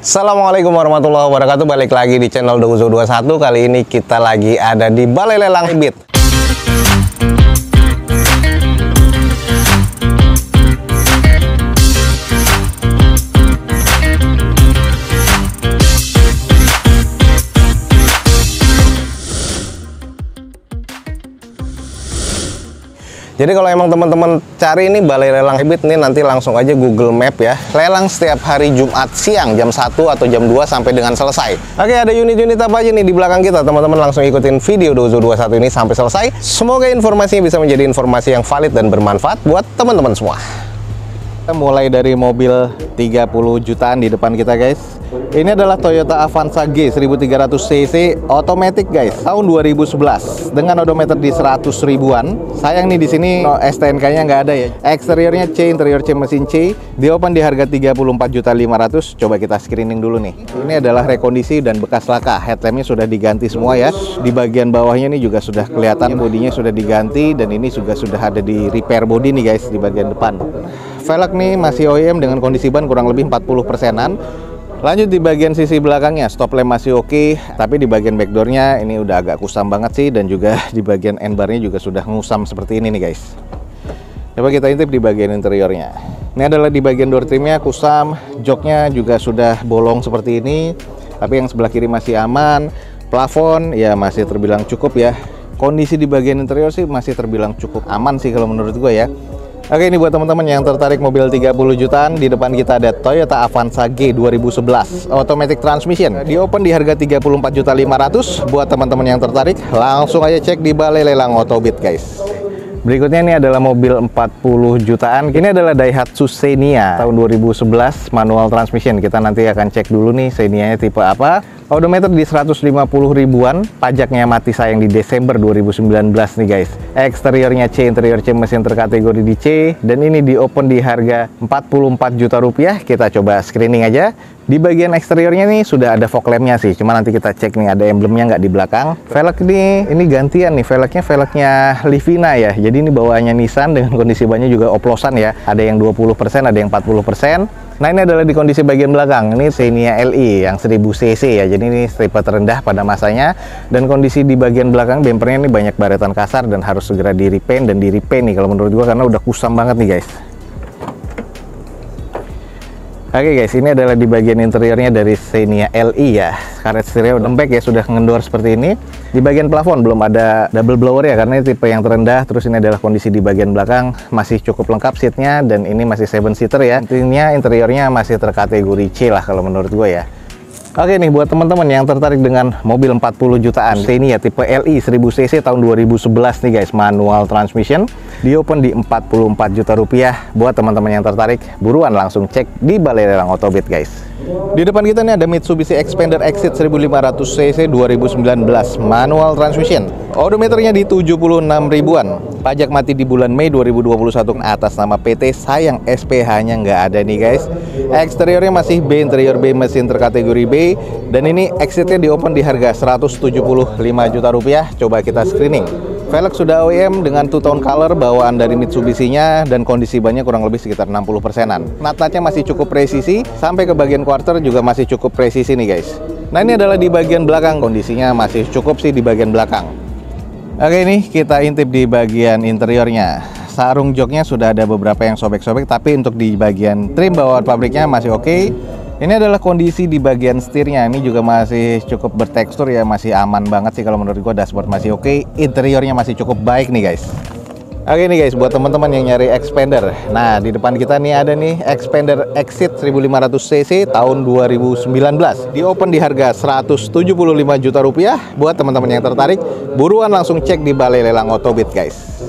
Assalamualaikum warahmatullahi wabarakatuh. Balik lagi di channel Douzo21. Kali ini kita lagi ada di Balai Lelang Hibit. Jadi kalau emang teman-teman cari ini Balai Lelang Hibit nih, nanti langsung aja Google Map ya. Lelang setiap hari Jumat siang jam 1 atau jam 2 sampai dengan selesai. Oke, ada unit-unit apa aja nih di belakang kita. Teman-teman langsung ikutin video Douzo21 ini sampai selesai. Semoga informasinya bisa menjadi informasi yang valid dan bermanfaat buat teman-teman semua. Kita mulai dari mobil 30 jutaan di depan kita, guys. Ini adalah Toyota Avanza G 1300 cc automatic, guys, tahun 2011 dengan odometer di 100 ribuan. Sayang nih di sini no STNK-nya nggak ada ya. Eksteriornya C, interior C, mesin C. Di open di harga 34.500.000. Coba kita screening dulu nih. Ini adalah rekondisi dan bekas laka. Headlampnya sudah diganti semua ya. Di bagian bawahnya ini juga sudah kelihatan bodinya sudah diganti, dan ini juga sudah ada di repair body nih, guys, di bagian depan. Velg nih masih OEM dengan kondisi ban kurang lebih 40%-an. Lanjut di bagian sisi belakangnya, stop lamp masih oke, tapi di bagian backdoornya ini udah agak kusam banget sih, dan juga di bagian endbarnya juga sudah ngusam seperti ini nih, guys. Coba kita intip di bagian interiornya. Ini adalah di bagian door trimnya kusam, joknya juga sudah bolong seperti ini, tapi yang sebelah kiri masih aman. Plafon ya masih terbilang cukup ya. Kondisi di bagian interior sih masih terbilang cukup aman sih kalau menurut gue ya. Oke, ini buat teman-teman yang tertarik mobil 30 jutaan, di depan kita ada Toyota Avanza G 2011 automatic transmission. Di open di harga 34.500.000. Buat teman-teman yang tertarik, langsung aja cek di Balai Lelang Autobit, guys. Berikutnya ini adalah mobil 40 jutaan. Ini adalah Daihatsu Xenia tahun 2011 manual transmission. Kita nanti akan cek dulu nih Xenia-nya tipe apa. Odometer di 150 ribuan, pajaknya mati sayang di Desember 2019 nih, guys. Eksteriornya C, interior C, mesin terkategori di C, dan ini di open di harga 44 juta rupiah. Kita coba screening aja. Di bagian eksteriornya nih sudah ada fog lamp-nya sih, cuma nanti kita cek nih ada emblemnya nggak di belakang. Velg ini gantian nih, velgnya Livina ya. Jadi ini bawaannya Nissan dengan kondisi bannya juga oplosan ya. Ada yang 20%, ada yang 40%. Nah, ini adalah di kondisi bagian belakang. Ini Xenia LE yang 1000 cc ya. Jadi ini tipe terendah pada masanya. Dan kondisi di bagian belakang bempernya ini banyak baretan kasar dan harus segera di repaint dan di repaint nih kalau menurut gua, karena udah kusam banget nih, guys. Oke, guys, ini adalah di bagian interiornya dari Xenia LE ya. Karet stereo lembek ya, sudah ngendor seperti ini. Di bagian plafon belum ada double blower ya, karena ini tipe yang terendah. Terus ini adalah kondisi di bagian belakang masih cukup lengkap seatnya, dan ini masih 7-seater ya. Intinya interiornya masih terkategori C lah kalau menurut gue ya. Oke nih, buat teman-teman yang tertarik dengan mobil 40 jutaan Xenia tipe LE 1000 cc tahun 2011 nih, guys, manual transmission. Di open di 44 juta rupiah. Buat teman-teman yang tertarik, buruan langsung cek di Balai Lelang Autobit, guys. Di depan kita nih ada Mitsubishi Xpander Exit 1500 cc 2019 manual transmission. Odometernya di 76 ribuan. Pajak mati di bulan Mei 2021 atas nama PT. Sayang SPH-nya nggak ada nih, guys. Eksteriornya masih B, interior B, mesin terkategori B. Dan ini exitnya di open di harga 175 juta rupiah. Coba kita screening. Velg sudah OEM dengan two-tone color bawaan dari Mitsubishi-nya, dan kondisi bannya kurang lebih sekitar 60%-an. Nat-natnya masih cukup presisi, sampai ke bagian quarter juga masih cukup presisi nih, guys. Nah, ini adalah di bagian belakang, kondisinya masih cukup sih di bagian belakang. Oke, ini kita intip di bagian interiornya. Sarung joknya sudah ada beberapa yang sobek-sobek, tapi untuk di bagian trim bawaan pabriknya masih oke. Ini adalah kondisi di bagian setirnya, ini juga masih cukup bertekstur ya, masih aman banget sih kalau menurut gua. Dashboard masih oke, interiornya masih cukup baik nih, guys. Oke nih, guys, buat teman-teman yang nyari Xpander. Nah, di depan kita nih ada nih Xpander Exit 1500 cc tahun 2019. Di open di harga 175 juta rupiah. Buat teman-teman yang tertarik, buruan langsung cek di Balai Lelang Autobit, guys.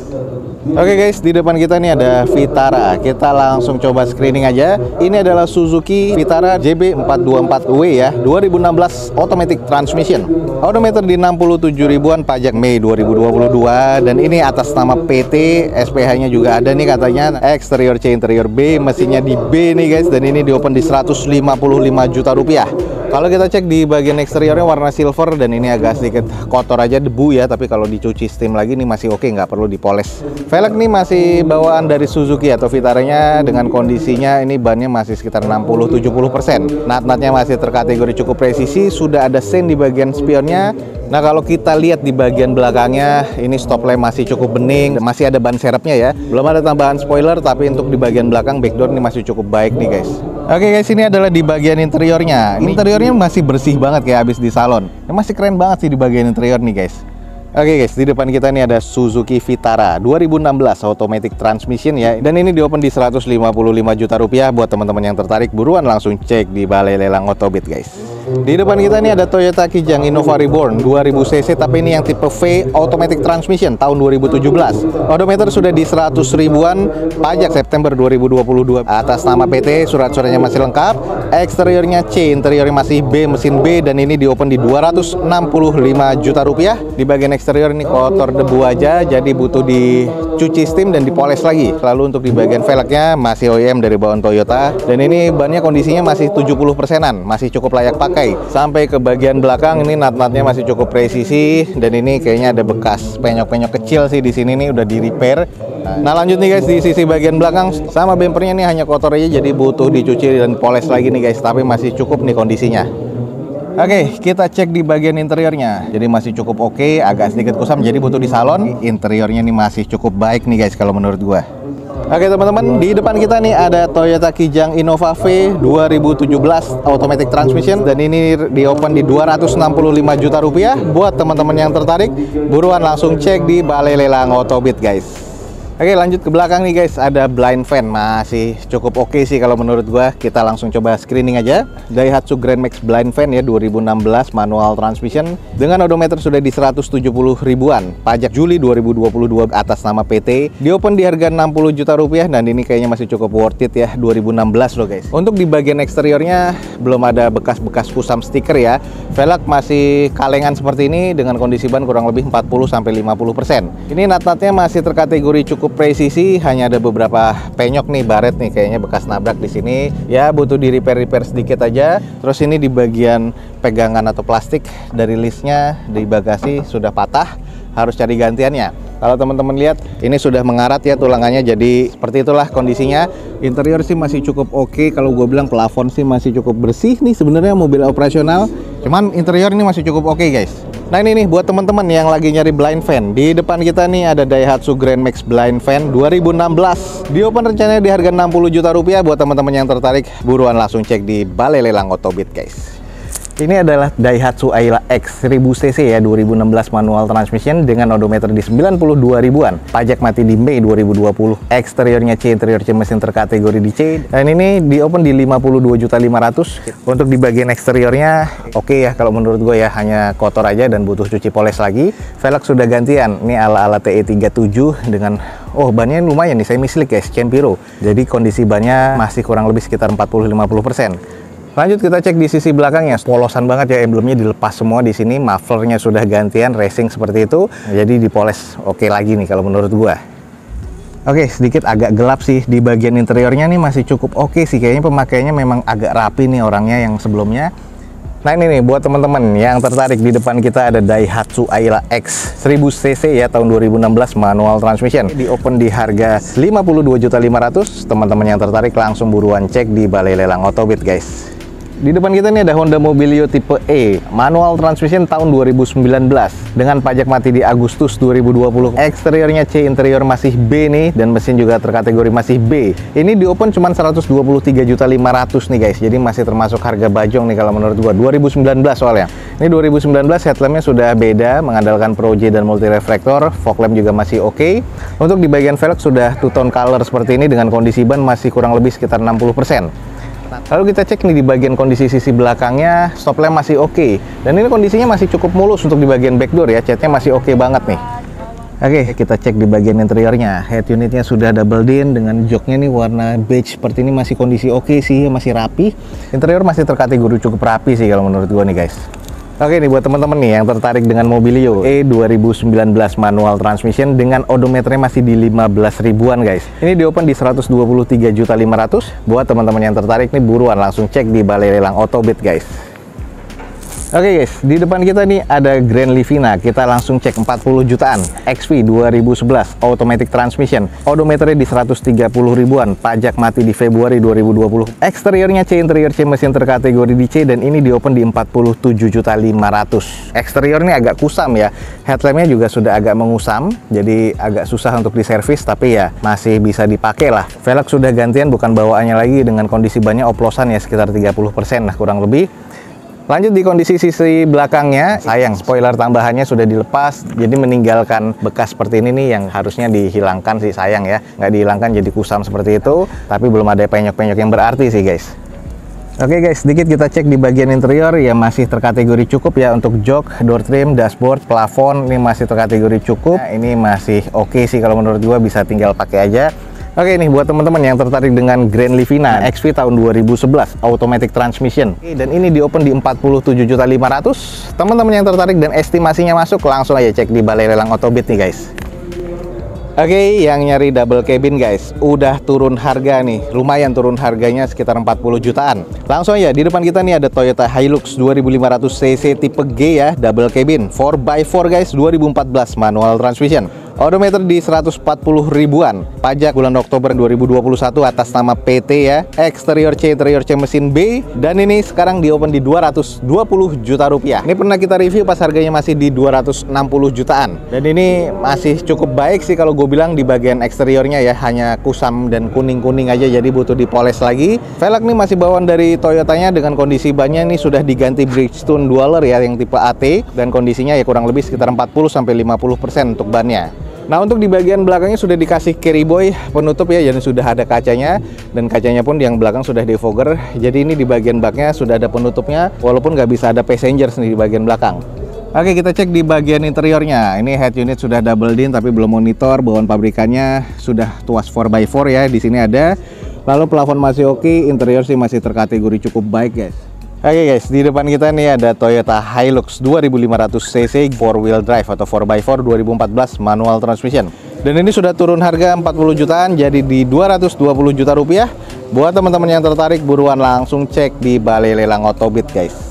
Oke, guys, di depan kita nih ada Vitara. Kita langsung coba screening aja. Ini adalah Suzuki Vitara JB424W ya, 2016 automatic transmission. Odometer di 67 ribuan, pajak Mei 2022, dan ini atas nama PT. SPH-nya juga ada nih katanya. Eksterior C, interior B, mesinnya di B nih, guys, dan ini di open di 155 juta rupiah. Kalau kita cek di bagian eksteriornya warna silver dan ini agak sedikit kotor aja, debu ya, tapi kalau dicuci steam lagi nih masih oke, nggak perlu dipoles. Velg nih masih bawaan dari Suzuki atau Vitara-nya, dengan kondisinya ini bannya masih sekitar 60-70%. Nut-nutnya masih terkategori cukup presisi, sudah ada sen di bagian spionnya. Nah, kalau kita lihat di bagian belakangnya, ini stop lamp masih cukup bening, masih ada ban serepnya ya. Belum ada tambahan spoiler, tapi untuk di bagian belakang backdoor ini masih cukup baik nih guys. Oke guys, ini adalah di bagian interiornya. Interiornya masih bersih banget kayak habis di salon. Masih keren banget sih di bagian interior nih guys. Oke guys, di depan kita ini ada Suzuki Vitara 2016 automatic transmission ya. Dan ini diopen di 155 juta rupiah. Buat teman-teman yang tertarik, buruan langsung cek di Balai Lelang Otobit guys. Di depan kita ini ada Toyota Kijang Innova Reborn 2000 cc, tapi ini yang tipe V automatic transmission tahun 2017. Odometer sudah di 100 ribuan, pajak September 2022. Atas nama PT, surat-suratnya masih lengkap. Eksteriornya C, interiornya masih B, mesin B, dan ini diopen di 265 juta rupiah. Di bagian eksterior ini kotor debu aja, jadi butuh dicuci steam dan dipoles lagi. Lalu untuk di bagian velgnya masih OEM dari bawaan Toyota, dan ini bannya kondisinya masih 70%-an, masih cukup layak pakai. Sampai ke bagian belakang ini nut-nutnya masih cukup presisi, dan ini kayaknya ada bekas penyok-penyok kecil sih di sini nih, udah di repair. Nah lanjut nih guys, di sisi bagian belakang sama bempernya nih hanya kotor aja, jadi butuh dicuci dan poles lagi nih guys, tapi masih cukup nih kondisinya. Oke, kita cek di bagian interiornya. Jadi masih cukup oke, agak sedikit kusam, jadi butuh di salon. Interiornya nih masih cukup baik nih guys kalau menurut gua. Oke teman-teman, di depan kita nih ada Toyota Kijang Innova V 2017 automatic transmission, dan ini diopen di 265 juta rupiah. Buat teman-teman yang tertarik, buruan langsung cek di Balai Lelang Otobit guys. Oke, lanjut ke belakang nih guys, ada blind fan, masih cukup oke sih kalau menurut gua. Kita langsung coba screening aja. Daihatsu Grand Max blind fan ya, 2016 manual transmission dengan odometer sudah di 170 ribuan. Pajak Juli 2022 atas nama PT. Diopen di harga 60 juta rupiah, dan ini kayaknya masih cukup worth it ya, 2016 loh guys. Untuk di bagian eksteriornya belum ada bekas-bekas kusam stiker ya. Velg masih kalengan seperti ini dengan kondisi ban kurang lebih 40-50%. Ini nut-nutnya masih terkategori cukup presisi, hanya ada beberapa penyok nih, baret nih kayaknya bekas nabrak di sini. Ya butuh di repair sedikit aja. Terus ini di bagian pegangan atau plastik dari listnya di bagasi sudah patah, harus cari gantiannya. Kalau teman-teman lihat ini sudah mengarat ya tulangannya, jadi seperti itulah kondisinya. Interior sih masih cukup oke. Kalau gue bilang plafon sih masih cukup bersih nih, sebenarnya mobil operasional. Cuman interior ini masih cukup oke guys. Nah ini nih buat teman-teman yang lagi nyari blind fan, di depan kita nih ada Daihatsu Grand Max blind fan 2016. Diopen rencananya di harga 60 juta rupiah. Buat teman-teman yang tertarik, buruan langsung cek di Balai Lelang Otobit guys. Ini adalah Daihatsu Ayla X 1000 cc ya, 2016 manual transmission dengan odometer di 92 ribuan. Pajak mati di Mei 2020. Eksteriornya C, interior C, mesin terkategori di C. Dan ini diopen di 52.500.000. Untuk di bagian eksteriornya oke ya kalau menurut gue ya, hanya kotor aja dan butuh cuci poles lagi. Velg sudah gantian. Ini ala-ala TE37 dengan bannya lumayan nih, semi slick guys, Campiro. Jadi kondisi bannya masih kurang lebih sekitar 40-50%. Lanjut kita cek di sisi belakangnya, polosan banget ya, emblemnya dilepas semua di sini, mufflernya sudah gantian, racing seperti itu, jadi dipoles oke lagi nih kalau menurut gua. Oke, sedikit agak gelap sih di bagian interiornya nih, masih cukup oke sih, kayaknya pemakaiannya memang agak rapi nih orangnya yang sebelumnya. Nah ini nih buat teman-teman yang tertarik, di depan kita ada Daihatsu Ayla X 1000 cc ya, tahun 2016 manual transmission. Di open di harga 52.500.000. Teman-teman yang tertarik langsung buruan cek di Balai Lelang Otobit guys. Di depan kita ini ada Honda Mobilio tipe E, manual transmission tahun 2019 dengan pajak mati di Agustus 2020. Eksteriornya C, interior masih B nih, dan mesin juga terkategori masih B. Ini di open cuma 123.500.000 nih guys, jadi masih termasuk harga bajong nih kalau menurut gua. 2019 soalnya. Ini 2019, headlampnya sudah beda, mengandalkan Pro J dan multi reflektor. Fog lamp juga masih oke. Untuk di bagian velg sudah two tone color seperti ini dengan kondisi ban masih kurang lebih sekitar 60%. Lalu kita cek nih di bagian kondisi sisi belakangnya, stop lamp masih oke. Dan ini kondisinya masih cukup mulus untuk di bagian back door ya, catnya masih oke banget nih. Oke, kita cek di bagian interiornya. Head unitnya sudah double din dengan joknya nih warna beige seperti ini, masih kondisi oke sih, masih rapi. Interior masih terkategori cukup rapi sih kalau menurut gua nih guys. Oke nih buat teman-teman nih yang tertarik dengan Mobilio E 2019 manual transmission dengan odometernya masih di 15 ribuan guys. Ini diopen di 123.500.000. Buat teman-teman yang tertarik nih buruan langsung cek di Balai Lelang Otobit guys. Oke guys, di depan kita nih ada Grand Livina. Kita langsung cek 40 jutaan. XV 2011, automatic transmission. Odometernya di 130 ribuan. Pajak mati di Februari 2020. Eksteriornya C, interior C, mesin terkategori di C, dan ini di open di 47.500.000. Eksteriornya agak kusam ya. Headlampnya juga sudah agak mengusam, jadi agak susah untuk diservis, tapi ya masih bisa dipakai lah. Velg sudah gantian, bukan bawaannya lagi, dengan kondisi bannya oplosan ya sekitar 30% lah kurang lebih. Lanjut di kondisi sisi belakangnya, sayang spoiler tambahannya sudah dilepas, jadi meninggalkan bekas seperti ini nih yang harusnya dihilangkan sih, sayang ya. Nggak dihilangkan jadi kusam seperti itu, tapi belum ada penyok-penyok yang berarti sih guys. Oke guys, sedikit kita cek di bagian interior ya, masih terkategori cukup ya untuk jok, door trim, dashboard, plafon, ini masih terkategori cukup. Nah, ini masih oke sih kalau menurut gua, bisa tinggal pakai aja. Oke nih, buat teman-teman yang tertarik dengan Grand Livina XV tahun 2011 automatic transmission, dan ini di open di 47.500.000. Teman-teman yang tertarik dan estimasinya masuk, langsung aja cek di Balai Lelang Otobit nih guys. Oke, yang nyari double cabin guys, udah turun harga nih, lumayan turun harganya sekitar 40 jutaan. Langsung aja, di depan kita nih ada Toyota Hilux 2500 cc tipe G ya, double cabin 4x4 guys, 2014, manual transmission. Odometer di 140 ribuan. Pajak bulan Oktober 2021 atas nama PT ya. Eksterior C, interior C, mesin B. Dan ini sekarang di open di 220 juta rupiah. Ini pernah kita review pas harganya masih di 260 jutaan. Dan ini masih cukup baik sih kalau gue bilang di bagian eksteriornya ya. Hanya kusam dan kuning-kuning aja, jadi butuh dipoles lagi. Velg nih masih bawaan dari Toyotanya, dengan kondisi bannya nih sudah diganti Bridgestone Dweller ya yang tipe AT. Dan kondisinya ya kurang lebih sekitar 40-50% untuk bannya. Nah, untuk di bagian belakangnya sudah dikasih carry boy penutup ya, jadi sudah ada kacanya, dan kacanya pun yang belakang sudah defogger. Jadi ini di bagian baknya sudah ada penutupnya, walaupun nggak bisa ada passengers nih di bagian belakang. Oke, kita cek di bagian interiornya. Ini head unit sudah double din tapi belum monitor. Bawaan pabrikannya sudah tuas 4x4 ya, di sini ada. Lalu plafon masih oke, interior sih masih terkategori cukup baik guys. Oke guys, di depan kita nih ada Toyota Hilux 2500 cc 4-wheel drive atau 4x4 2014 manual transmission. Dan ini sudah turun harga 40 jutaan, jadi di 220 juta rupiah. Buat teman-teman yang tertarik, buruan langsung cek di Balai Lelang Otobit guys.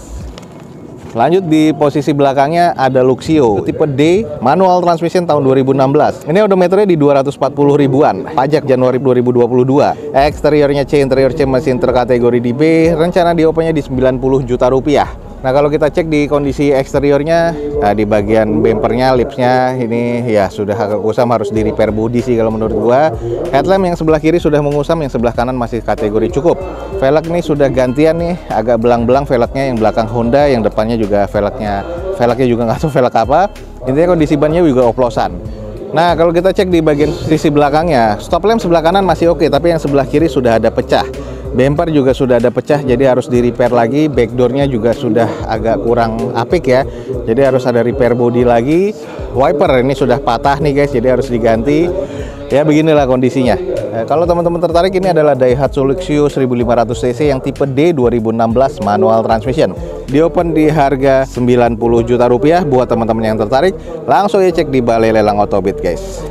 Lanjut di posisi belakangnya ada Luxio tipe D manual transmission tahun 2016. Ini odometernya di 240 ribuan. Pajak Januari 2022. Eksteriornya C, interior C, mesin terkategori di B. Rencana di opennya di 90 juta rupiah. Nah, kalau kita cek di kondisi eksteriornya, nah, di bagian bempernya, lipsnya ini ya sudah agak kusam, harus di repair body sih kalau menurut gua. Headlamp yang sebelah kiri sudah mengusam, yang sebelah kanan masih kategori cukup. Velg nih sudah gantian nih, agak belang-belang velgnya, yang belakang Honda, yang depannya juga velgnya juga nggak tahu velg apa. Intinya kondisi bannya juga oplosan. Nah, kalau kita cek di bagian sisi belakangnya, stop lamp sebelah kanan masih oke, tapi yang sebelah kiri sudah ada pecah. Bumper juga sudah ada pecah, jadi harus di repair lagi. Backdoornya juga sudah agak kurang apik ya, jadi harus ada repair body lagi. Wiper ini sudah patah nih guys, jadi harus diganti. Ya beginilah kondisinya. Nah, kalau teman-teman tertarik, ini adalah Daihatsu Luxio 1500 cc yang tipe D 2016 manual transmission. Di open di harga 90 juta rupiah. Buat teman-teman yang tertarik, langsung ya cek di Balai Lelang Otobit guys.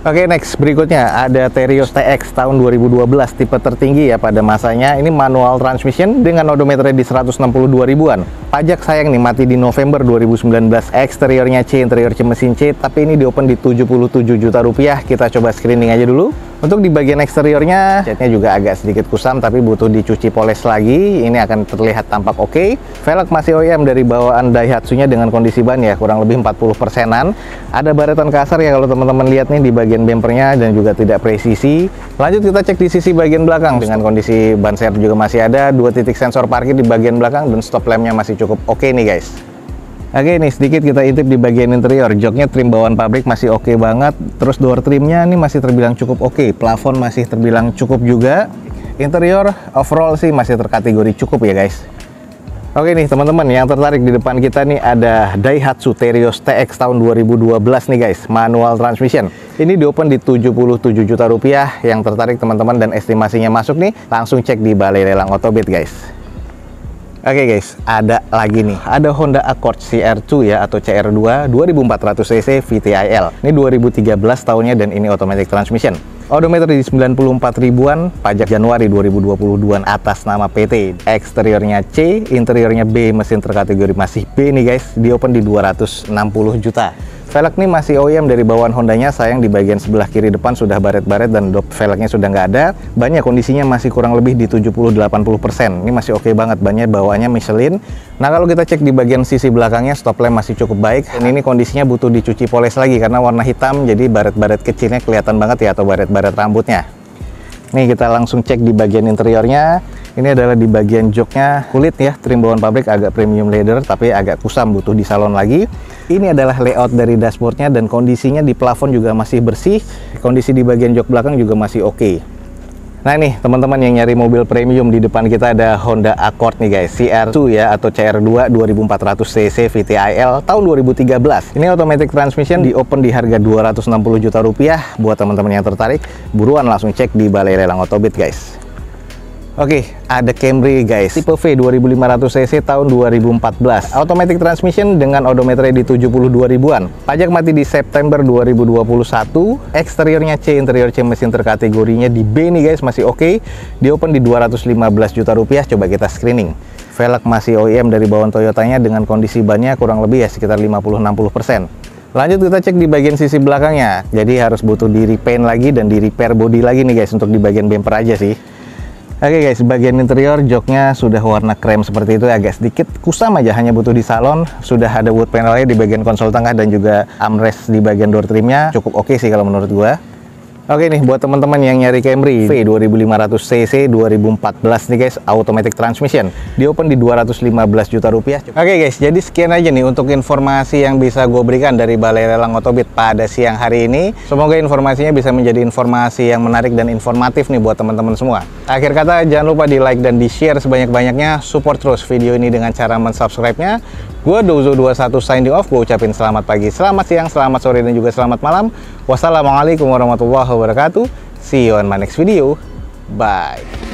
Oke, next berikutnya ada Terios TX tahun 2012 tipe tertinggi ya pada masanya. Ini manual transmission dengan odometernya di 162 ribuan. Pajak sayang nih mati di November 2019. Eksteriornya C, interior C, mesin C, tapi ini di open di 77 juta rupiah. Kita coba screening aja dulu. Untuk di bagian eksteriornya, catnya juga agak sedikit kusam tapi butuh dicuci poles lagi. Ini akan terlihat tampak oke. Velg masih OEM dari bawaan Daihatsu-nya dengan kondisi ban ya kurang lebih 40%-an. Ada baretan kasar ya kalau teman-teman lihat nih di bagian bempernya, dan juga tidak presisi. Lanjut kita cek di sisi bagian belakang. Dengan kondisi ban serep juga masih ada, 2 titik sensor parkir di bagian belakang, dan stop lamp-nya masih cukup oke nih guys. Oke, nih sedikit kita intip di bagian interior. Joknya trim bawaan pabrik masih oke banget. Terus door trimnya ini masih terbilang cukup oke. Plafon masih terbilang cukup juga. Interior overall sih masih terkategori cukup ya guys. Oke nih teman-teman yang tertarik, di depan kita nih ada Daihatsu Terios TX tahun 2012 nih guys, manual transmission. Ini di open di 77 juta rupiah. Yang tertarik teman-teman dan estimasinya masuk nih, langsung cek di Balai Lelang Otobit guys. Oke guys, ada lagi nih, ada Honda Accord CR2 ya atau CR2 2400 cc VTIL. Ini 2013 tahunnya dan ini automatic transmission. Odometer di 94 ribuan, pajak Januari 2022 atas nama PT. Eksteriornya C, interiornya B, mesin terkategori masih B nih guys, di open di 260 juta. Velg ini masih OEM dari bawaan Hondanya, sayang di bagian sebelah kiri depan sudah baret-baret dan dop velgnya sudah nggak ada. Bannya kondisinya masih kurang lebih di 70-80%. Ini masih oke banget, bannya bawaannya Michelin. Nah kalau kita cek di bagian sisi belakangnya, stop lamp masih cukup baik. Dan ini kondisinya butuh dicuci poles lagi karena warna hitam, jadi baret-baret kecilnya kelihatan banget ya, atau baret-baret rambutnya. Nih kita langsung cek di bagian interiornya. Ini adalah di bagian joknya kulit ya, trim bawaan pabrik agak premium leather tapi agak kusam, butuh di salon lagi. Ini adalah layout dari dashboardnya dan kondisinya di plafon juga masih bersih. Kondisi di bagian jok belakang juga masih oke. Nah nih teman-teman yang nyari mobil premium, di depan kita ada Honda Accord nih guys, CR2 ya atau CR2 2400 cc VTIL tahun 2013. Ini automatic transmission, di open di harga 260 juta rupiah. Buat teman-teman yang tertarik, buruan langsung cek di Balai Lelang Otobit guys. Oke, ada Camry guys, tipe V 2500 cc tahun 2014. Automatic transmission dengan odometer di 72 ribuan. Pajak mati di September 2021. Eksteriornya C, interior C, mesin terkategorinya di B nih guys, masih oke. Di open di 215 juta rupiah. Coba kita screening. Velg masih OEM dari bawaan Toyotanya dengan kondisi bannya kurang lebih ya sekitar 50-60%. Lanjut kita cek di bagian sisi belakangnya. Jadi harus butuh di repaint lagi dan di repair body lagi nih guys, untuk di bagian bumper aja sih. Oke guys, bagian interior joknya sudah warna krem seperti itu, agak sedikit kusam aja, hanya butuh di salon. Sudah ada wood panelnya di bagian konsol tengah dan juga armrest di bagian door trimnya, cukup oke sih kalau menurut gua. Oke nih, buat teman-teman yang nyari Camry V 2500 cc 2014 nih guys, automatic transmission, di open di 215 juta rupiah. Oke guys, jadi sekian aja nih untuk informasi yang bisa gue berikan dari Balai Lelang Otobit pada siang hari ini. Semoga informasinya bisa menjadi informasi yang menarik dan informatif nih buat teman-teman semua. Akhir kata, jangan lupa di like dan di share sebanyak-banyaknya. Support terus video ini dengan cara mensubscribe-nya. Gue Dozo21 signing off. Gue ucapin selamat pagi, selamat siang, selamat sore, dan juga selamat malam. Wassalamualaikum warahmatullahi wabarakatuh. See you on my next video. Bye.